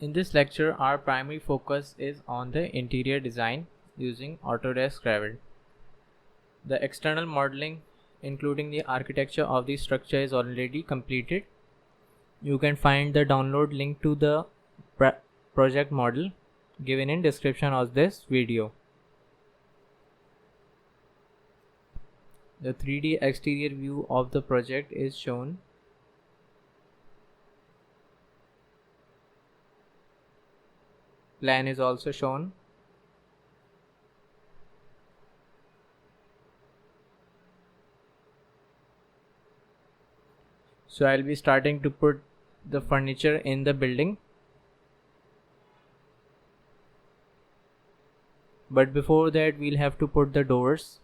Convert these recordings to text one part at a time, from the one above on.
In this lecture, our primary focus is on the interior design using Autodesk Revit. The external modeling, including the architecture of the structure, is already completed. You can find the download link to the project model given in description of this video. The 3D exterior view of the project is shown. Plan is also shown. So I'll be starting to put the furniture in the building. But before that, we'll have to put the doors.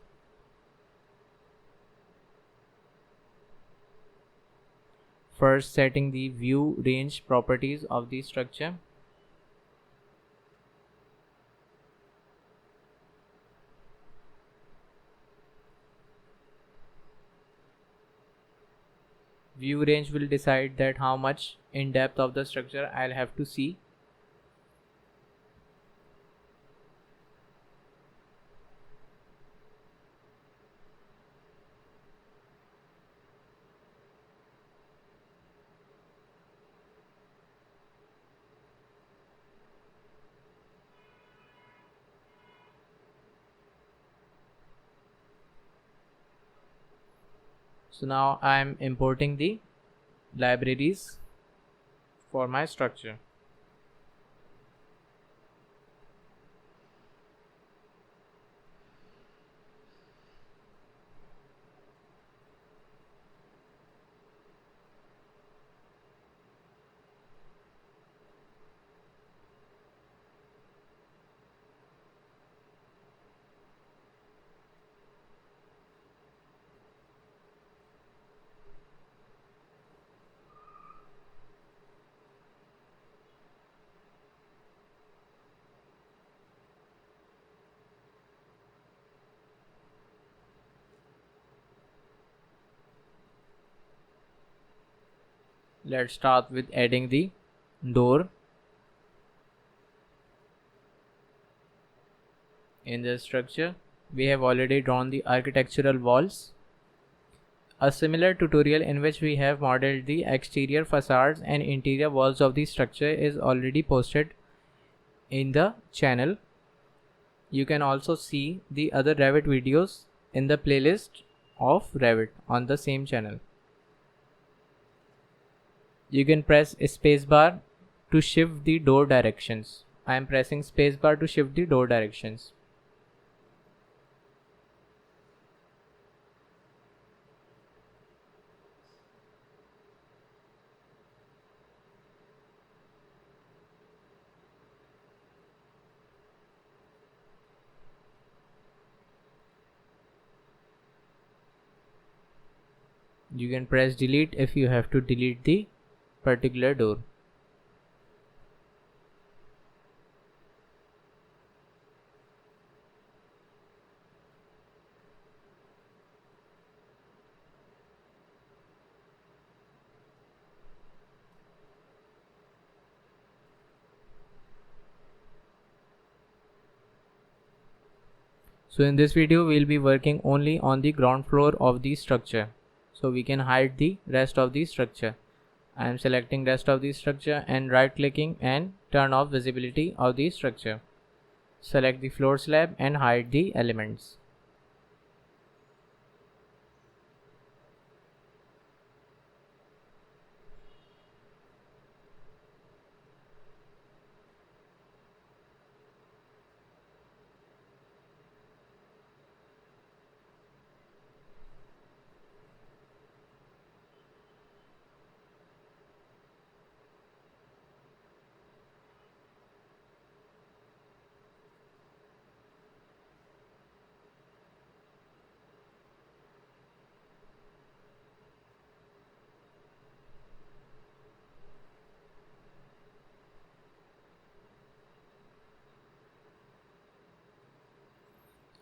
First, setting the view range properties of the structure. View range will decide that how much in depth of the structure I'll have to see. So now I am importing the libraries for my structure. Let's start with adding the door. In the structure, we have already drawn the architectural walls. A similar tutorial in which we have modeled the exterior facades and interior walls of the structure is already posted in the channel. You can also see the other Revit videos in the playlist of Revit on the same channel. You can press spacebar to shift the door directions. I am pressing spacebar to shift the door directions. You can press delete if you have to delete the particular door. So in this video, we'll be working only on the ground floor of the structure. So we can hide the rest of the structure. I am selecting rest of the structure and right clicking and turn off visibility of the structure. Select the floor slab and hide the elements.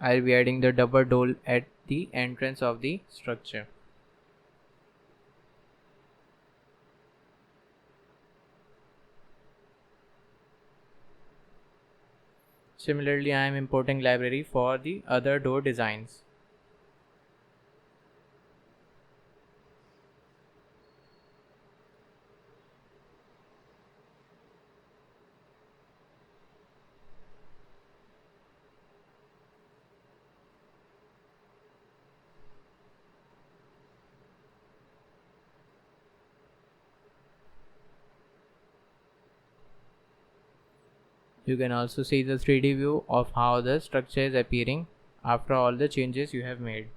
I'll be adding the double door at the entrance of the structure. Similarly, I am importing library for the other door designs. You can also see the 3D view of how the structure is appearing after all the changes you have made.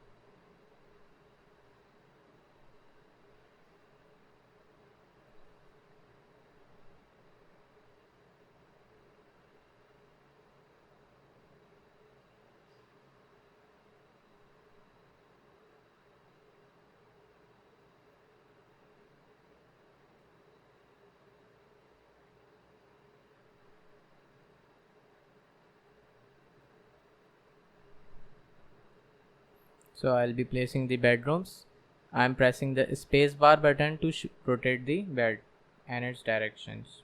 So I'll be placing the bedrooms. I'm pressing the spacebar button to rotate the bed and its directions.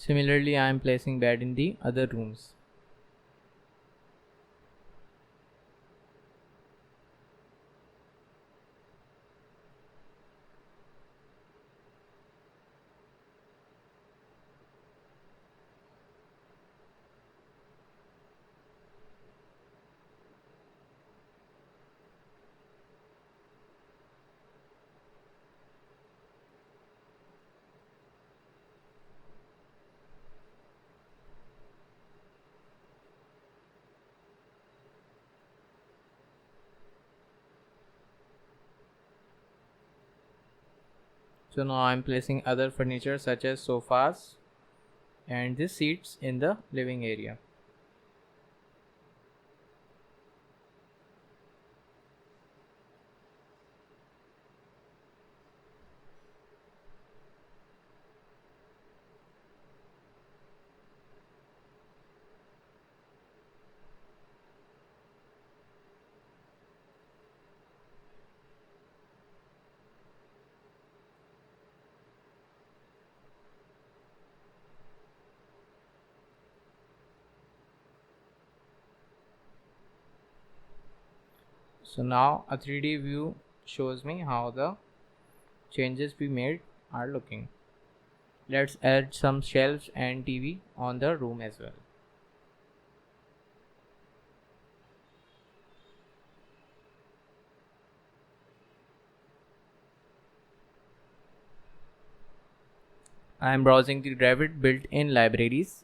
Similarly, I am placing bed in the other rooms. So now I am placing other furniture such as sofas and the seats in the living area. So now a 3D view shows me how the changes we made are looking. Let's add some shelves and TV on the room as well. I am browsing the Revit built-in libraries.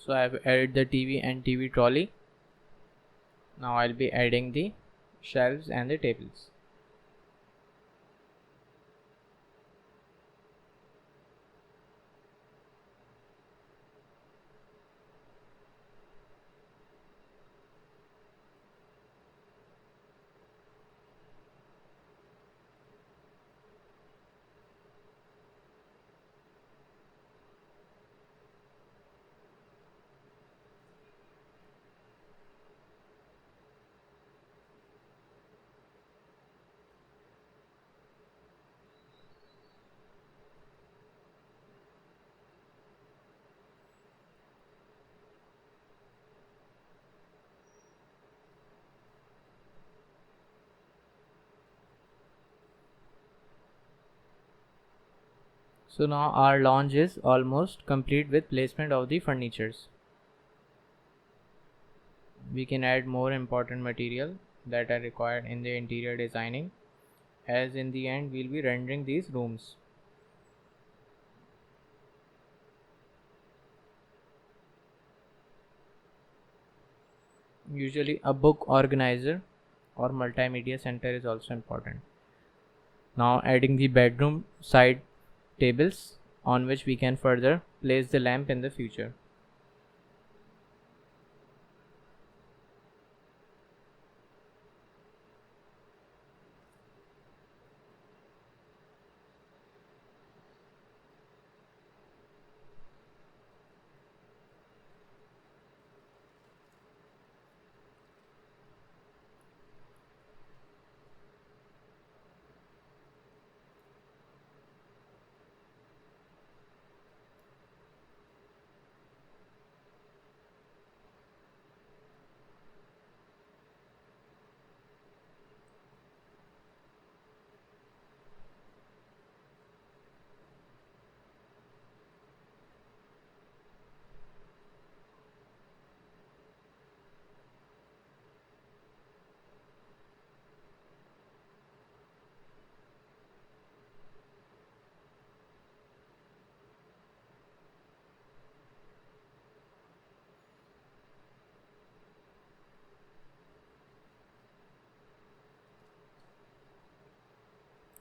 So I have added the TV and TV trolley. Now I'll be adding the shelves and the tables. So now our lounge is almost complete with placement of the furnitures. We can add more important material that are required in the interior designing, as in the end we'll be rendering these rooms. Usually a book organizer or multimedia center is also important. Now adding the bedroom side tables on which we can further place the lamp in the future.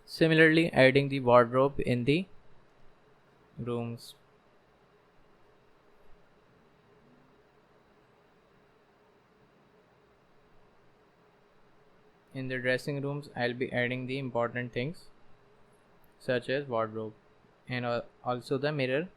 Similarly, adding the wardrobe in the rooms. In the dressing rooms, I'll be adding the important things such as wardrobe and also the mirror.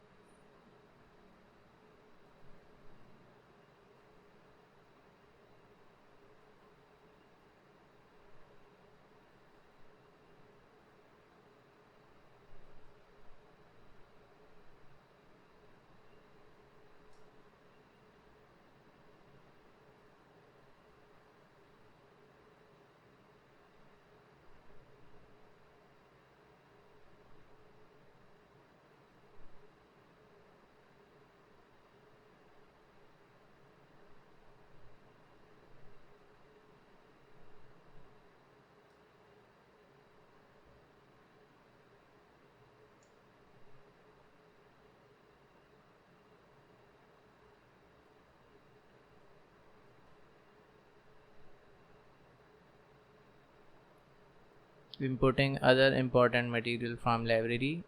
Importing other important material from library.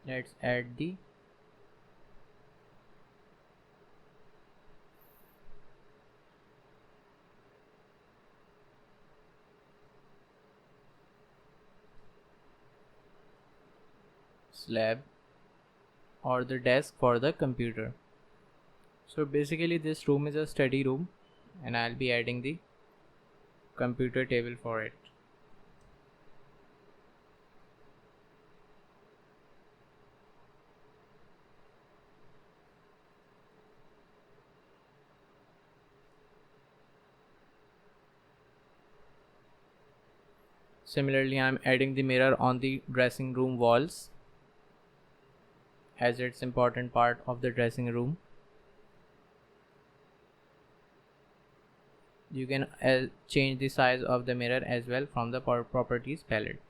Let's add the slab or the desk for the computer. So basically this room is a study room and I'll be adding the computer table for it. Similarly, I'm adding the mirror on the dressing room walls as it's important part of the dressing room. You can change the size of the mirror as well from the properties palette.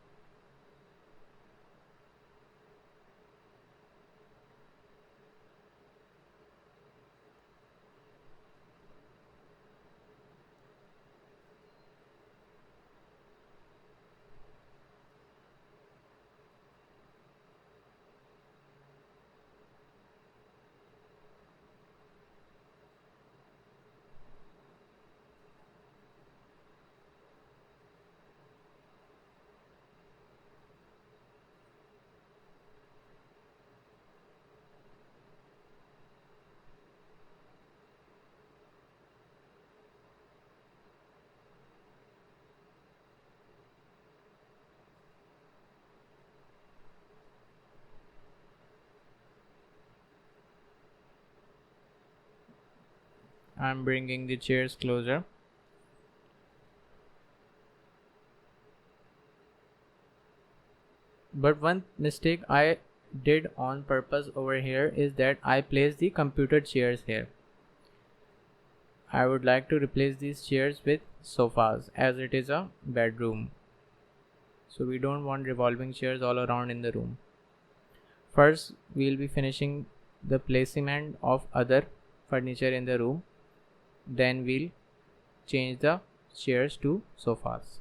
I'm bringing the chairs closer. But one mistake I did on purpose over here is that I placed the computer chairs here. I would like to replace these chairs with sofas as it is a bedroom. So we don't want revolving chairs all around in the room. First, we'll be finishing the placement of other furniture in the room. Then we'll change the chairs to sofas.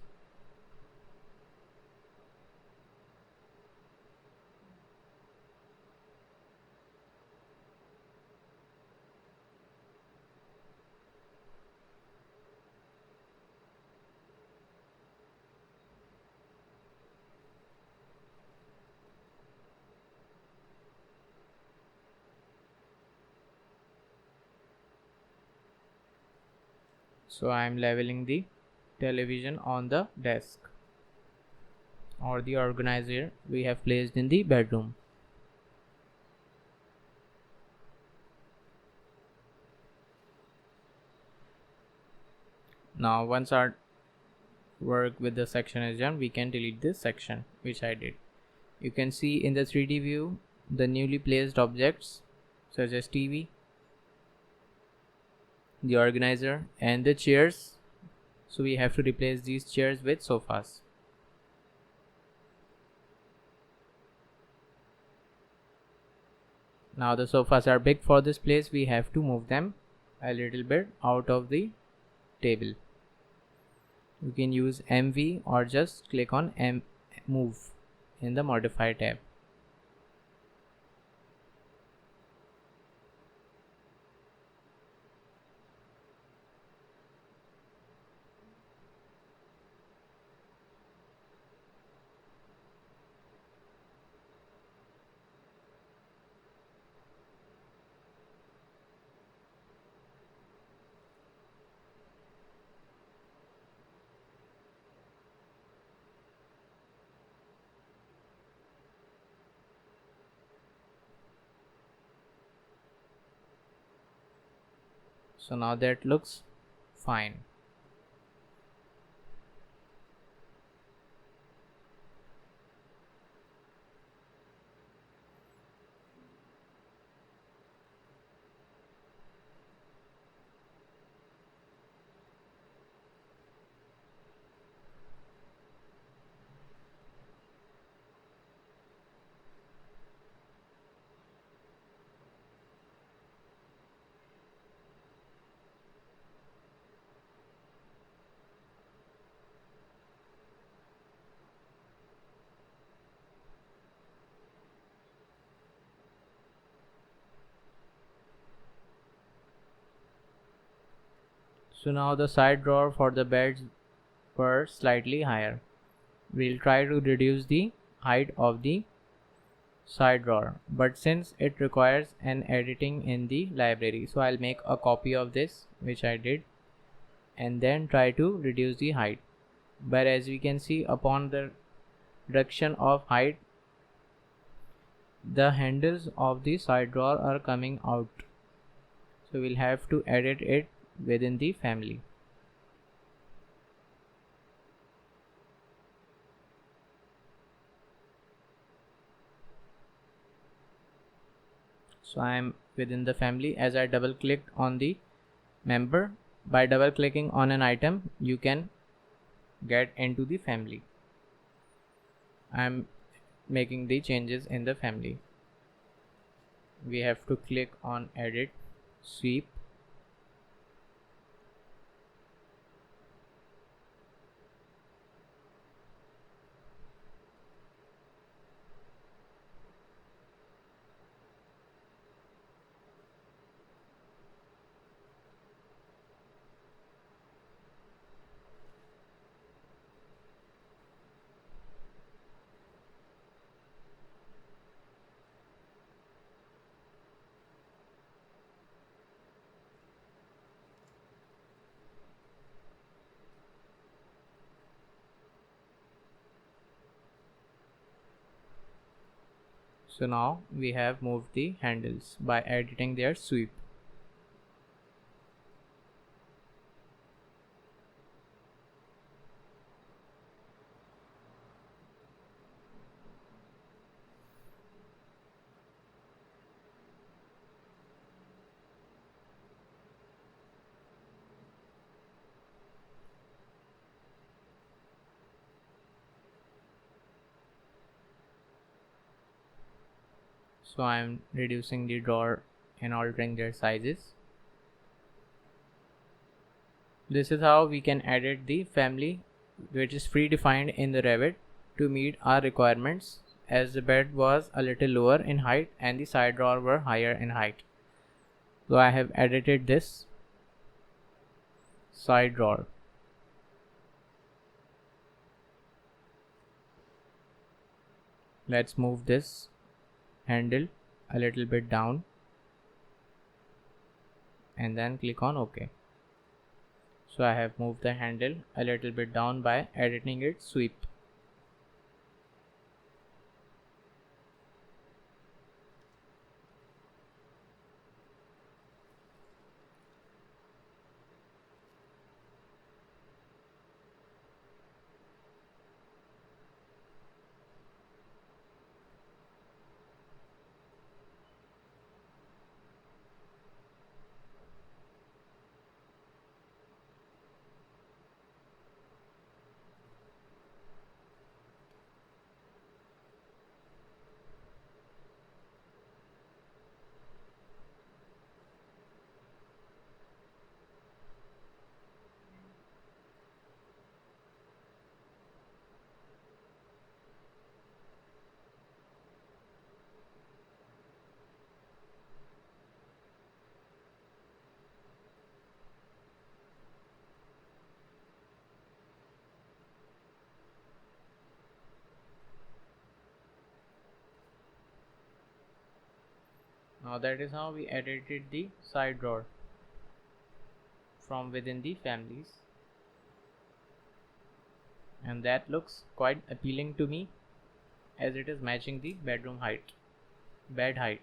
So I am leveling the television on the desk or the organizer we have placed in the bedroom. Now once our work with the section is done, we can delete this section, which I did. You can see in the 3D view the newly placed objects such as TV, the organizer and the chairs. So we have to replace these chairs with sofas. Now the sofas are big for this place, we have to move them a little bit out of the table. You can use MV or just click on move in the modify tab. So now that looks fine. So now the side drawer for the beds were slightly higher. We'll try to reduce the height of the side drawer, but since it requires an editing in the library, so I'll make a copy of this, which I did, and then try to reduce the height. But as we can see, upon the reduction of height, the handles of the side drawer are coming out, so we'll have to edit it within the family. So I am within the family. As I double clicked on the member, by double clicking on an item you can get into the family. I am making the changes in the family. We have to click on edit, sweep, so now we have moved the handles by editing their sweep. So I'm reducing the drawer and altering their sizes. This is how we can edit the family which is predefined in the Revit to meet our requirements, as the bed was a little lower in height and the side drawer were higher in height. So I have edited this side drawer. Let's move this handle a little bit down and then click on OK. So I have moved the handle a little bit down by editing its sweep. Now that is how we edited the side drawer from within the families, and that looks quite appealing to me as it is matching the bedroom height, bed height.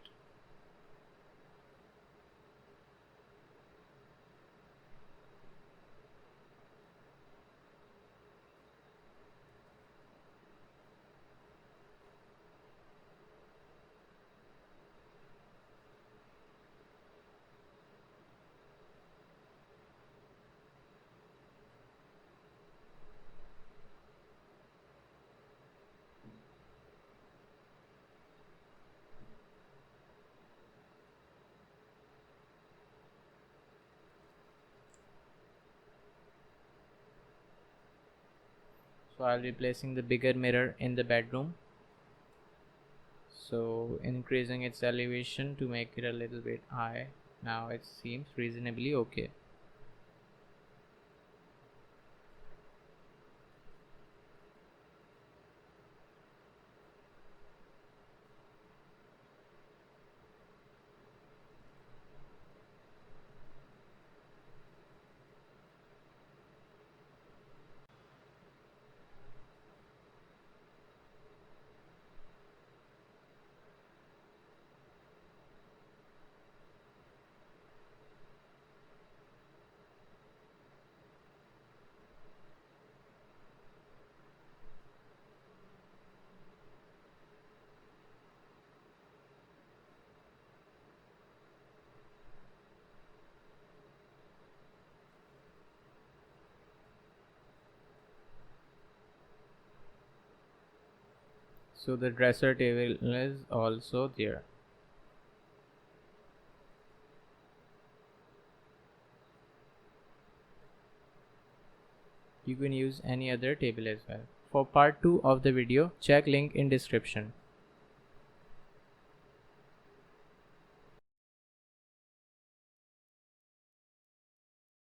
So I'll be placing the bigger mirror in the bedroom, so increasing its elevation to make it a little bit high. Now it seems reasonably okay. So the dresser table is also there. You can use any other table as well. For part 2 of the video, check link in description.